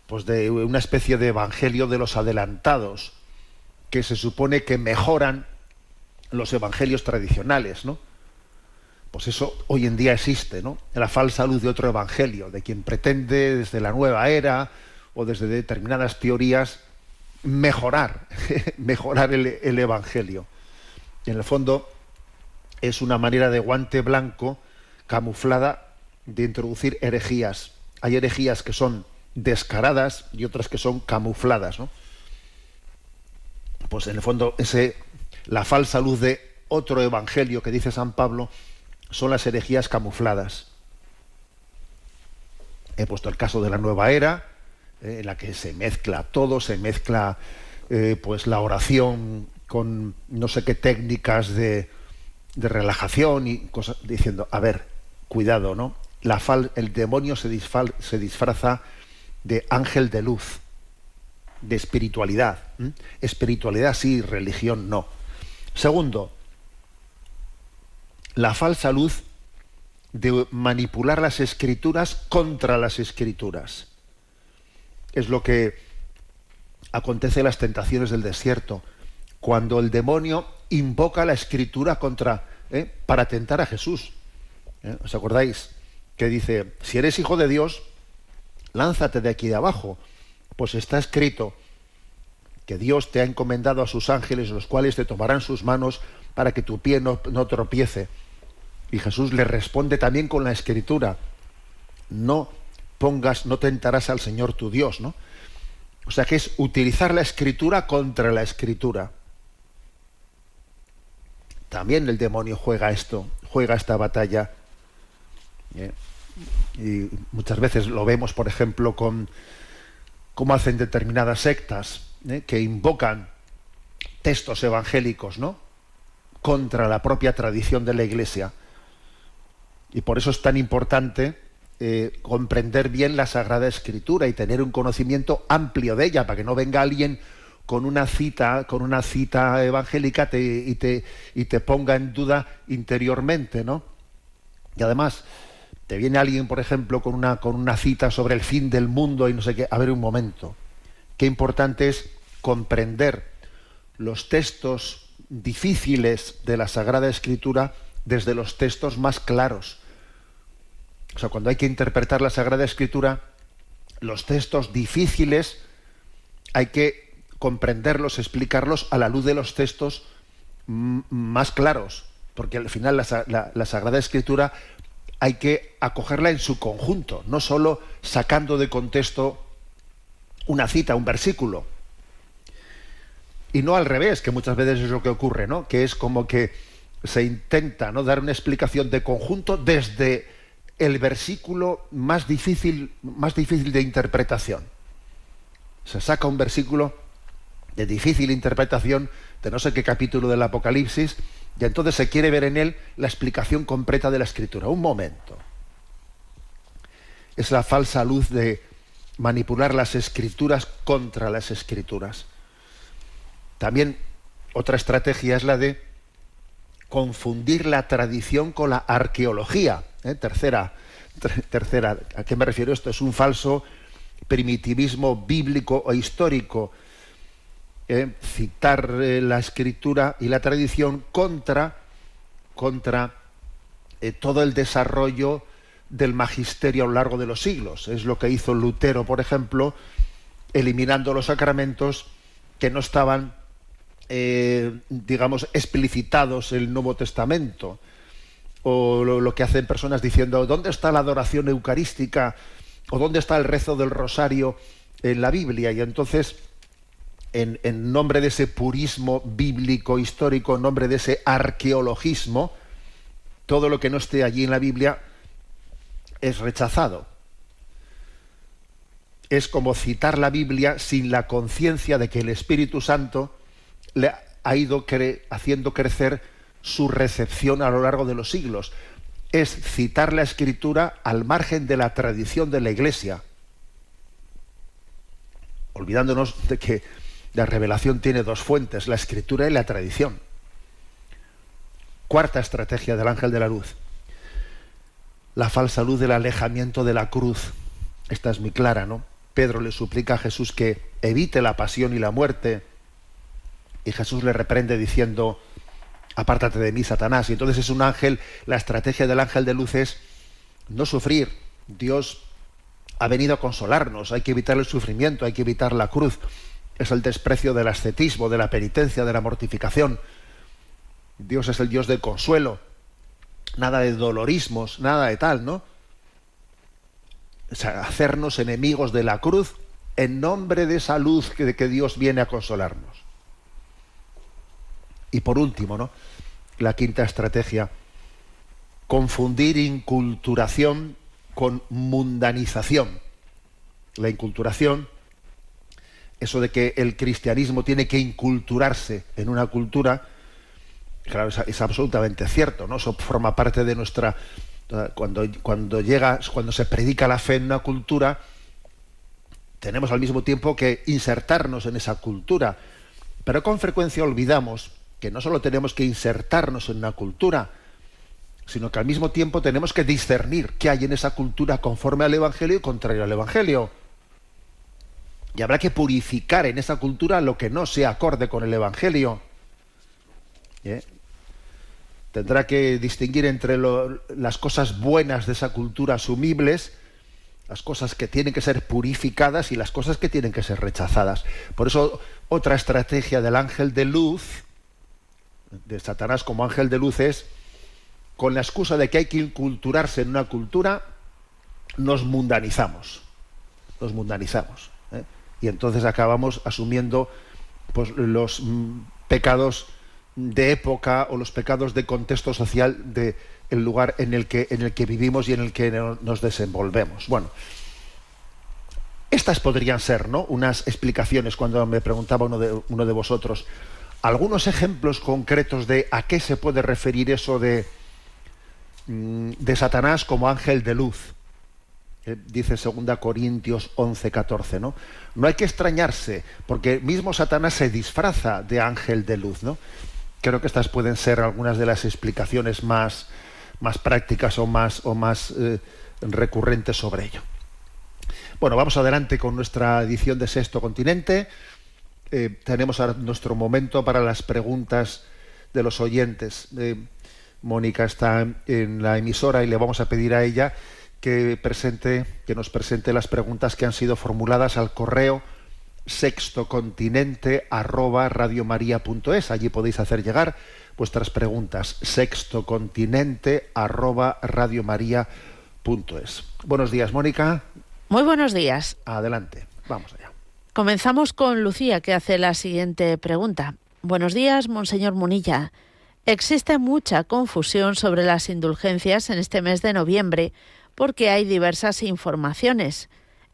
pues de una especie de evangelio de los adelantados, que se supone que mejoran los evangelios tradicionales, ¿no? Pues eso hoy en día existe, ¿no? La falsa luz de otro evangelio, de quien pretende desde la nueva era o desde determinadas teorías mejorar el evangelio. Y en el fondo es una manera de guante blanco camuflada de introducir herejías. Hay herejías que son descaradas y otras que son camufladas, ¿no? Pues en el fondo la falsa luz de otro evangelio que dice San Pablo son las herejías camufladas. He puesto el caso de la nueva era, en la que se mezcla todo, se mezcla pues la oración con no sé qué técnicas de relajación y cosas, diciendo: a ver, cuidado, ¿no? El demonio se disfraza de ángel de luz, de espiritualidad. Espiritualidad sí, religión no. Segundo, la falsa luz de manipular las escrituras contra las escrituras. Es lo que acontece en las tentaciones del desierto, cuando el demonio invoca la escritura para tentar a Jesús. ¿Os acordáis? Que dice: si eres hijo de Dios, lánzate de aquí de abajo, pues está escrito que Dios te ha encomendado a sus ángeles, los cuales te tomarán sus manos para que tu pie no tropiece. Y Jesús le responde también con la escritura: no tentarás al Señor tu Dios, ¿no? O sea que es utilizar la escritura contra la escritura. También el demonio juega esta batalla. Y muchas veces lo vemos, por ejemplo, con cómo hacen determinadas sectas, que invocan textos evangélicos, ¿no?, contra la propia tradición de la Iglesia. Y por eso es tan importante comprender bien la Sagrada Escritura y tener un conocimiento amplio de ella, para que no venga alguien con una cita evangélica y te ponga en duda interiormente, ¿no? Y además te viene alguien, por ejemplo, con una cita sobre el fin del mundo y no sé qué. A ver, un momento. Qué importante es comprender los textos difíciles de la Sagrada Escritura desde los textos más claros. O sea, cuando hay que interpretar la Sagrada Escritura, los textos difíciles hay que comprenderlos, explicarlos a la luz de los textos más claros, porque al final la Sagrada Escritura hay que acogerla en su conjunto, no solo sacando de contexto una cita, un versículo. Y no al revés, que muchas veces es lo que ocurre, ¿no?, que es como que se intenta, ¿no?, dar una explicación de conjunto desde el versículo más difícil de interpretación. Se saca un versículo de difícil interpretación de no sé qué capítulo del Apocalipsis, y entonces se quiere ver en él la explicación completa de la Escritura. Un momento. Es la falsa luz de manipular las Escrituras contra las Escrituras. También otra estrategia es la de confundir la tradición con la arqueología. Tercera, ¿a qué me refiero esto? Es un falso primitivismo bíblico o histórico. Citar la Escritura y la tradición contra todo el desarrollo del magisterio a lo largo de los siglos. Es lo que hizo Lutero, por ejemplo, eliminando los sacramentos que no estaban, explicitados en el Nuevo Testamento. O lo que hacen personas diciendo, ¿dónde está la adoración eucarística? ¿O dónde está el rezo del rosario en la Biblia? Y entonces, en nombre de ese purismo bíblico histórico, en nombre de ese arqueologismo, todo lo que no esté allí en la Biblia es rechazado. Es como citar la Biblia sin la conciencia de que el Espíritu Santo le ha ido haciendo crecer su recepción a lo largo de los siglos. Es citar la Escritura al margen de la tradición de la Iglesia, olvidándonos de que la revelación tiene dos fuentes, la Escritura y la tradición. Cuarta estrategia del ángel de la luz: la falsa luz del alejamiento de la cruz. Esta es muy clara, ¿no? Pedro le suplica a Jesús que evite la pasión y la muerte, y Jesús le reprende diciendo, apártate de mí, Satanás. Y entonces es un ángel, la estrategia del ángel de luz es no sufrir. Dios ha venido a consolarnos, hay que evitar el sufrimiento, hay que evitar la cruz. Es el desprecio del ascetismo, de la penitencia, de la mortificación. Dios es el Dios del consuelo, nada de dolorismos, nada de tal, ¿no? O sea, hacernos enemigos de la cruz en nombre de esa luz de que Dios viene a consolarnos. Y por último, ¿no?, la quinta estrategia: confundir inculturación con mundanización. La inculturación, eso de que el cristianismo tiene que inculturarse en una cultura, claro, es absolutamente cierto, ¿no? Eso forma parte de nuestra... Cuando se predica la fe en una cultura, tenemos al mismo tiempo que insertarnos en esa cultura. Pero con frecuencia olvidamos que no solo tenemos que insertarnos en una cultura, sino que al mismo tiempo tenemos que discernir qué hay en esa cultura conforme al Evangelio y contrario al Evangelio. Y habrá que purificar en esa cultura lo que no sea acorde con el Evangelio. Tendrá que distinguir entre las cosas buenas de esa cultura asumibles, las cosas que tienen que ser purificadas y las cosas que tienen que ser rechazadas. Por eso otra estrategia del ángel de luz, de Satanás como ángel de luz, es, con la excusa de que hay que inculturarse en una cultura, nos mundanizamos. Y entonces acabamos asumiendo pues los pecados de época o los pecados de contexto social de el lugar en el que vivimos y en el que nos desenvolvemos. Bueno, estas podrían ser, ¿no?, unas explicaciones. Cuando me preguntaba uno de vosotros, algunos ejemplos concretos de a qué se puede referir eso de Satanás como ángel de luz. Dice 2 Corintios 11:14, ¿no? No hay que extrañarse, porque mismo Satanás se disfraza de ángel de luz, ¿no? Creo que estas pueden ser algunas de las explicaciones más prácticas o más recurrentes sobre ello. Bueno, vamos adelante con nuestra edición de Sexto Continente. Tenemos ahora nuestro momento para las preguntas de los oyentes. Mónica está en la emisora y le vamos a pedir a ella que nos presente las preguntas que han sido formuladas al correo sextocontinente@radiomaria.es. Allí podéis hacer llegar vuestras preguntas. sextocontinente@radiomaria.es. Buenos días, Mónica. Muy buenos días. Adelante, vamos allá. Comenzamos con Lucía, que hace la siguiente pregunta. Buenos días, Monseñor Munilla. Existe mucha confusión sobre las indulgencias en este mes de noviembre porque hay diversas informaciones.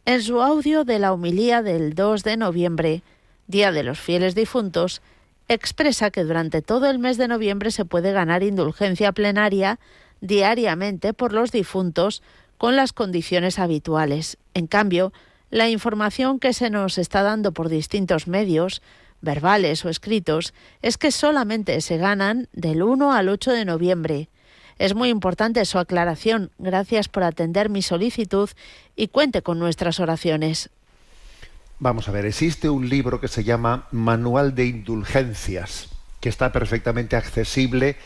En su audio de la homilía del 2 de noviembre, Día de los Fieles Difuntos, expresa que durante todo el mes de noviembre se puede ganar indulgencia plenaria diariamente por los difuntos con las condiciones habituales. En cambio, la información que se nos está dando por distintos medios, verbales o escritos, es que solamente se ganan del 1 al 8 de noviembre. Es muy importante su aclaración. Gracias por atender mi solicitud y cuente con nuestras oraciones. Vamos a ver, existe un libro que se llama Manual de Indulgencias, que está perfectamente accesible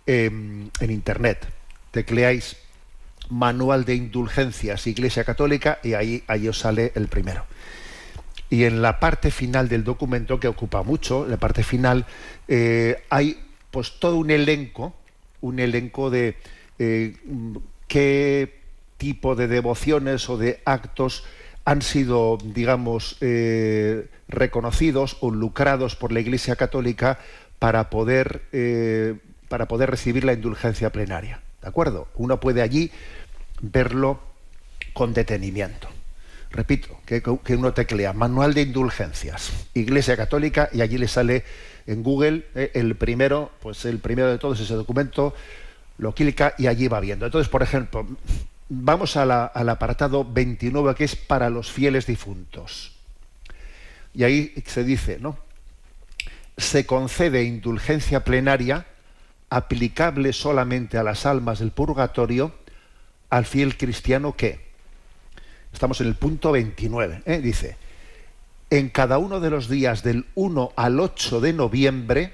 en Internet. Tecleáis Manual de Indulgencias Iglesia Católica y ahí os sale el primero. Y en la parte final del documento, que ocupa mucho, la parte final, hay pues todo un elenco de qué tipo de devociones o de actos han sido, digamos, reconocidos o lucrados por la Iglesia Católica para poder recibir la indulgencia plenaria. ¿De acuerdo? Uno puede allí verlo con detenimiento. Repito, que uno teclea Manual de Indulgencias Iglesia Católica y allí le sale en Google el primero de todos, ese documento, lo clica y allí va viendo. Entonces, por ejemplo, vamos al apartado 29, que es para los fieles difuntos. Y ahí se dice, ¿no? Se concede indulgencia plenaria aplicable solamente a las almas del purgatorio al fiel cristiano que... Estamos en el punto 29, dice: en cada uno de los días del 1 al 8 de noviembre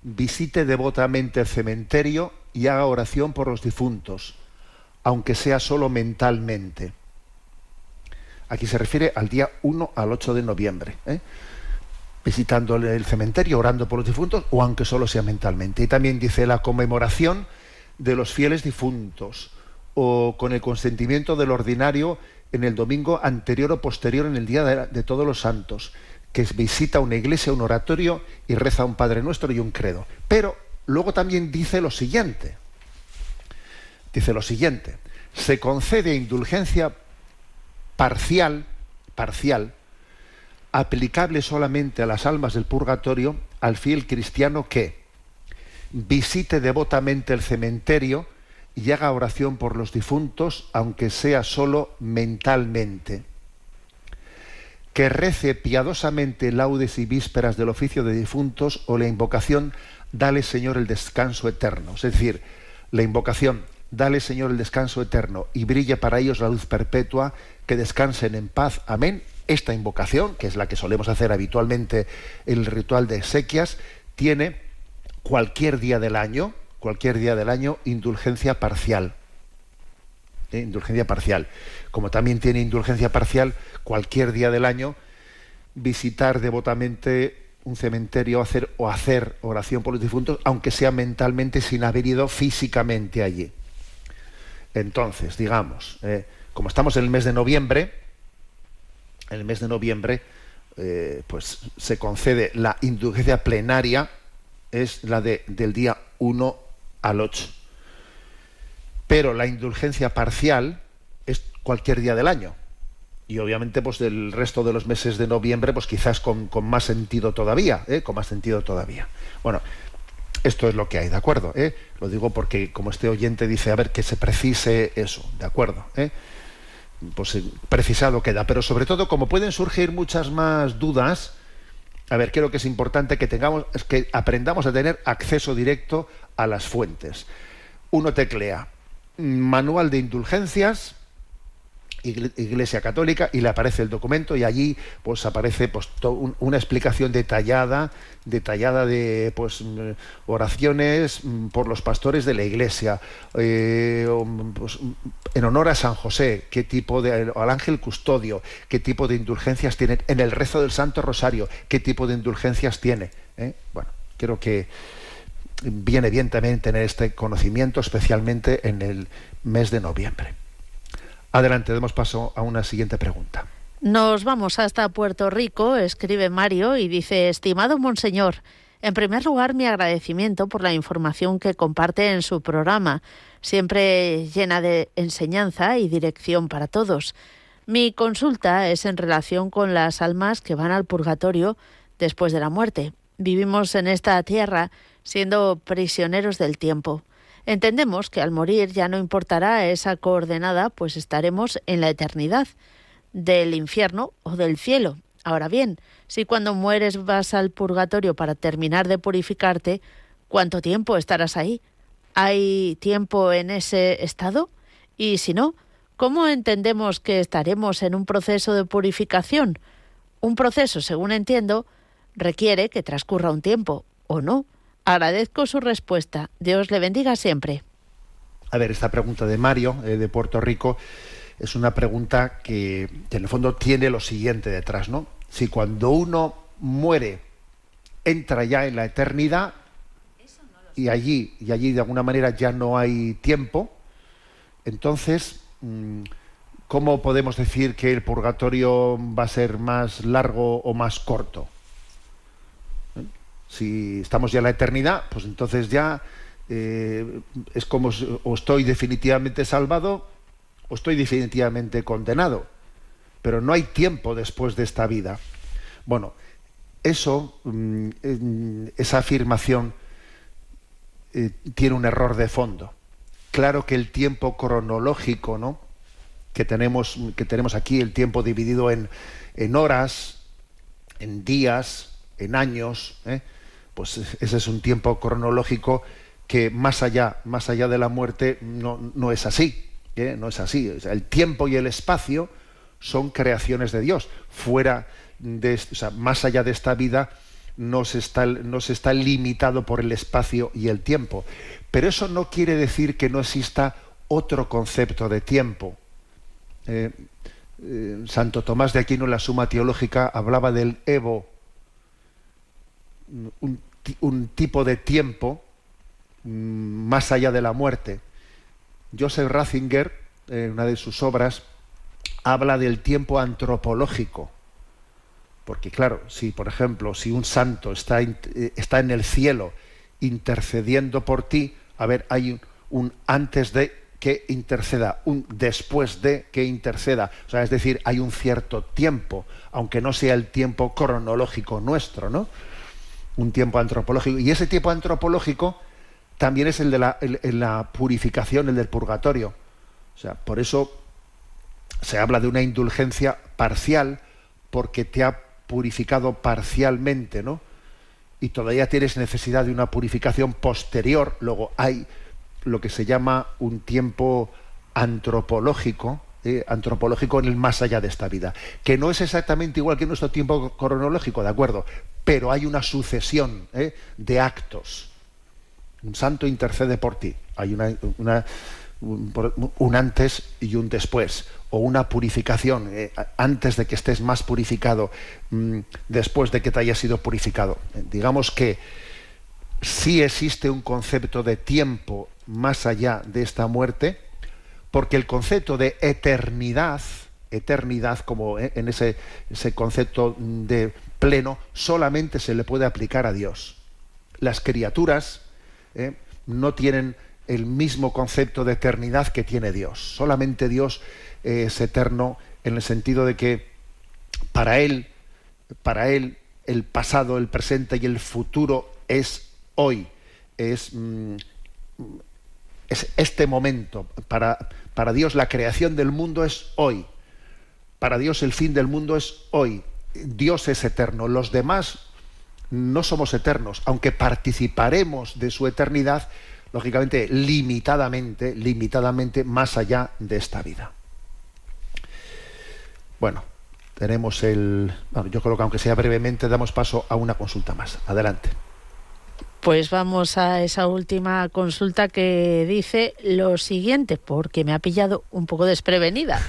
visite devotamente el cementerio y haga oración por los difuntos, aunque sea solo mentalmente. Aquí se refiere al día 1 al 8 de noviembre, visitando el cementerio, orando por los difuntos, o aunque solo sea mentalmente. Y también dice la conmemoración de los fieles difuntos, o con el consentimiento del ordinario en el domingo anterior o posterior en el día de todos los santos, que visita una iglesia, un oratorio y reza un Padre Nuestro y un credo. Pero luego también dice lo siguiente, se concede indulgencia parcial, aplicable solamente a las almas del purgatorio, al fiel cristiano que visite devotamente el cementerio y haga oración por los difuntos, aunque sea solo mentalmente. Que rece piadosamente laudes y vísperas del oficio de difuntos o la invocación Dale, Señor, el descanso eterno. Es decir, la invocación Dale, Señor, el descanso eterno y brille para ellos la luz perpetua, que descansen en paz. Amén. Esta invocación, que es la que solemos hacer habitualmente en el ritual de exequias, tiene cualquier día del año, indulgencia parcial. Indulgencia parcial. Como también tiene indulgencia parcial cualquier día del año visitar devotamente un cementerio o hacer oración por los difuntos, aunque sea mentalmente, sin haber ido físicamente allí. Entonces, digamos, como estamos en el mes de noviembre, pues se concede la indulgencia plenaria, es la del día 1 al 8. pero la indulgencia parcial es cualquier día del año. Y obviamente, pues del resto de los meses de noviembre, pues quizás con más sentido todavía, con más sentido todavía. Bueno, esto es lo que hay, ¿de acuerdo? Lo digo porque como este oyente dice, a ver, que se precise eso, ¿de acuerdo? Pues precisado queda. Pero sobre todo, como pueden surgir muchas más dudas, a ver, creo que es importante es que aprendamos a tener acceso directo a las fuentes. Uno teclea Manual de Indulgencias, Iglesia Católica, y le aparece el documento, y allí pues aparece pues una explicación detallada de pues oraciones por los pastores de la Iglesia, pues, en honor a San José, qué tipo al ángel custodio, qué tipo de indulgencias tiene, en el rezo del Santo Rosario, qué tipo de indulgencias tiene. Bueno, creo que viene bien también tener este conocimiento, especialmente en el mes de noviembre. Adelante, demos paso a una siguiente pregunta. Nos vamos hasta Puerto Rico, escribe Mario y dice: estimado Monseñor, en primer lugar mi agradecimiento por la información que comparte en su programa, siempre llena de enseñanza y dirección para todos. Mi consulta es en relación con las almas que van al purgatorio después de la muerte. Vivimos en esta tierra siendo prisioneros del tiempo. Entendemos que al morir ya no importará esa coordenada, pues estaremos en la eternidad del infierno o del cielo. Ahora bien, si cuando mueres vas al purgatorio para terminar de purificarte, ¿cuánto tiempo estarás ahí? ¿Hay tiempo en ese estado? Y si no, ¿cómo entendemos que estaremos en un proceso de purificación? Un proceso, según entiendo, requiere que transcurra un tiempo, ¿o no? Agradezco su respuesta. Dios le bendiga siempre. A ver, esta pregunta de Mario, de Puerto Rico, es una pregunta que en el fondo tiene lo siguiente detrás, ¿no? Si cuando uno muere entra ya en la eternidad y allí de alguna manera ya no hay tiempo, entonces, ¿cómo podemos decir que el purgatorio va a ser más largo o más corto? Si estamos ya en la eternidad, pues entonces ya es como o estoy definitivamente salvado o estoy definitivamente condenado. Pero no hay tiempo después de esta vida. Bueno, esa afirmación tiene un error de fondo. Claro que el tiempo cronológico, ¿no?, que tenemos aquí, el tiempo dividido en horas, en días, en años, pues ese es un tiempo cronológico que más allá de la muerte no es así, no es así. O sea, el tiempo y el espacio son creaciones de Dios. Más allá de esta vida no se está limitado por el espacio y el tiempo. Pero eso no quiere decir que no exista otro concepto de tiempo. Santo Tomás de Aquino, en la Suma Teológica, hablaba del evo, un tipo de tiempo más allá de la muerte. Joseph Ratzinger, en una de sus obras, habla del tiempo antropológico. Porque claro, por ejemplo, si un santo está en el cielo intercediendo por ti, a ver, hay un antes de que interceda, un después de que interceda. O sea, es decir, hay un cierto tiempo, aunque no sea el tiempo cronológico nuestro, ¿no? Un tiempo antropológico. Y ese tiempo antropológico también es el de la purificación, el del purgatorio. O sea, por eso se habla de una indulgencia parcial, porque te ha purificado parcialmente, ¿no? Y todavía tienes necesidad de una purificación posterior. Luego hay lo que se llama un tiempo antropológico en el más allá de esta vida, que no es exactamente igual que nuestro tiempo cronológico, de acuerdo, pero hay una sucesión de actos. Un santo intercede por ti, hay un antes y un después, o una purificación, antes de que estés más purificado, después de que te hayas sido purificado. Digamos que sí existe un concepto de tiempo más allá de esta muerte, porque el concepto de eternidad como en ese concepto de pleno, solamente se le puede aplicar a Dios. Las criaturas no tienen el mismo concepto de eternidad que tiene Dios. Solamente Dios es eterno en el sentido de que para él el pasado, el presente y el futuro es hoy, es este momento. Para Dios la creación del mundo es hoy. Para Dios el fin del mundo es hoy. Dios es eterno. Los demás no somos eternos, aunque participaremos de su eternidad, lógicamente, limitadamente más allá de esta vida. Bueno, yo creo que aunque sea brevemente, damos paso a una consulta más. Adelante. Pues vamos a esa última consulta que dice lo siguiente, porque me ha pillado un poco desprevenida.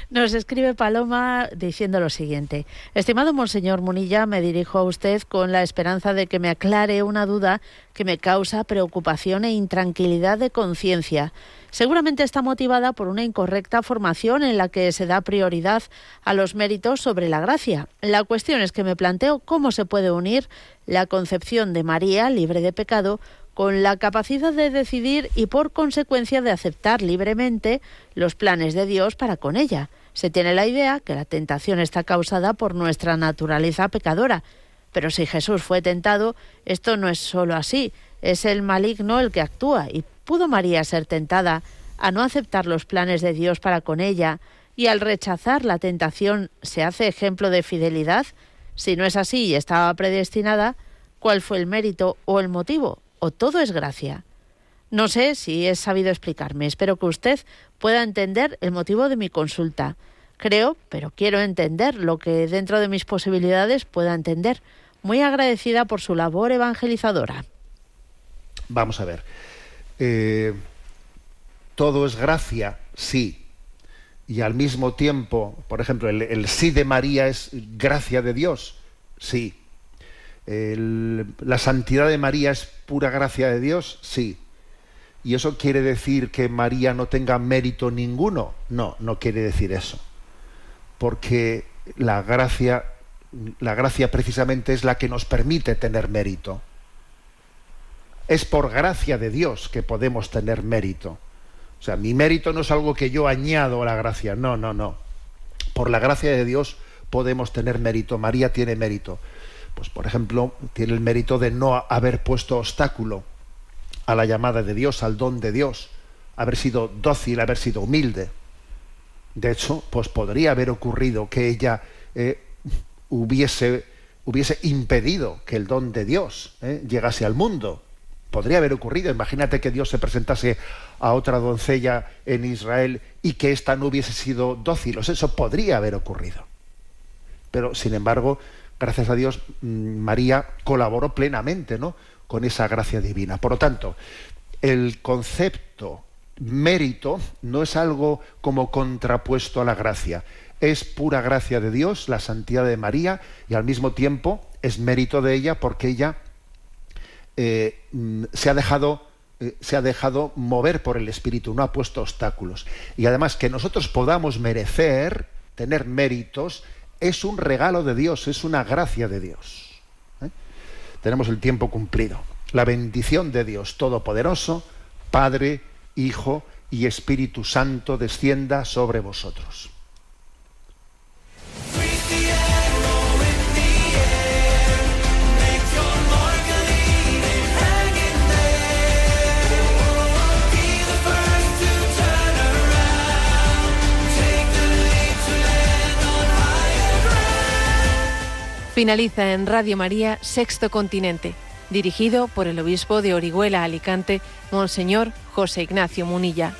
Nos escribe Paloma diciendo lo siguiente: estimado Monseñor Munilla, me dirijo a usted con la esperanza de que me aclare una duda que me causa preocupación e intranquilidad de conciencia. Seguramente está motivada por una incorrecta formación en la que se da prioridad a los méritos sobre la gracia. La cuestión es que me planteo cómo se puede unir la concepción de María, libre de pecado, con la capacidad de decidir y, por consecuencia, de aceptar libremente los planes de Dios para con ella. Se tiene la idea que la tentación está causada por nuestra naturaleza pecadora. Pero si Jesús fue tentado, esto no es solo así, es el maligno el que actúa. ¿Y pudo María ser tentada a no aceptar los planes de Dios para con ella y al rechazar la tentación se hace ejemplo de fidelidad? Si no es así y estaba predestinada, ¿cuál fue el mérito o el motivo? ¿O todo es gracia? No sé si he sabido explicarme. Espero que usted pueda entender el motivo de mi consulta. Creo, pero quiero entender lo que dentro de mis posibilidades pueda entender. Muy agradecida por su labor evangelizadora. Vamos a ver. Todo es gracia, sí. Y al mismo tiempo, por ejemplo, el sí de María es gracia de Dios, sí. La santidad de María es pura gracia de Dios, sí. ¿Y eso quiere decir que María no tenga mérito ninguno? No, no quiere decir eso. Porque la gracia precisamente es la que nos permite tener mérito. Es por gracia de Dios que podemos tener mérito. O sea, mi mérito no es algo que yo añado a la gracia, no. Por la gracia de Dios podemos tener mérito. María tiene mérito. Pues, por ejemplo, tiene el mérito de no haber puesto obstáculo a la llamada de Dios, al don de Dios, haber sido dócil, haber sido humilde. De hecho, pues podría haber ocurrido que ella hubiese impedido que el don de Dios llegase al mundo. Podría haber ocurrido. Imagínate que Dios se presentase a otra doncella en Israel y que ésta no hubiese sido dócil. Eso podría haber ocurrido. Pero, sin embargo, gracias a Dios, María colaboró plenamente, ¿no?, con esa gracia divina. Por lo tanto, el concepto mérito no es algo como contrapuesto a la gracia. Es pura gracia de Dios, la santidad de María, y al mismo tiempo es mérito de ella porque ella se ha dejado mover por el Espíritu, no ha puesto obstáculos. Y además que nosotros podamos merecer, tener méritos, es un regalo de Dios, es una gracia de Dios. Tenemos el tiempo cumplido. La bendición de Dios Todopoderoso, Padre, Hijo y Espíritu Santo, descienda sobre vosotros. Finaliza en Radio María Sexto Continente, dirigido por el obispo de Orihuela, Alicante, Monseñor José Ignacio Munilla.